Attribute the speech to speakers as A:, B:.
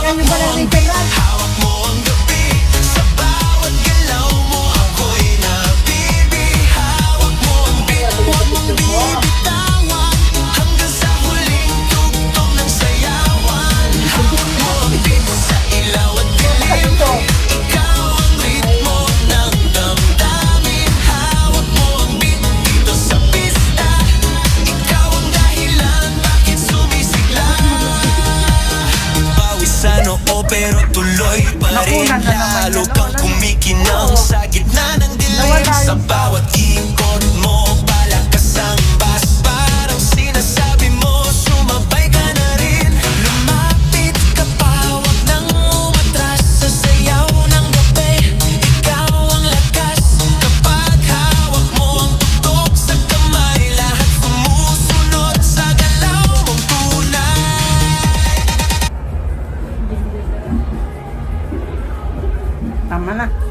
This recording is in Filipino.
A: Ganyan pala rin kayo.
B: Hawak mo ang gabi, sa bawat galaw mo ako'y nabibi. Hawak mo ang beat, huwag mong bibitawan, hanggang sa huling tugtog ng sayawan. Hawak mo ang beat, sa ilaw at dilim, ikaw ang ritmo ng damdamin. Hawak mo ang beat, dito sa pista, ikaw ang dahilan bakit sumisigla. Pawisan oo pero tuloy pa rin, lalo kang kumikinang sa gitna ng dilim. Sa bawat ikot mo, palakas ang bas, parang sinasabi mo, sumabay ka na rin. Lumapit ka pa, huwag nang umatras, sa sayaw ng gabi, ikaw ang lakas. Kapag hawak mo ang tuktok sa kamay, lahat sumusunod sa galaw mong tunay.
A: Tama na.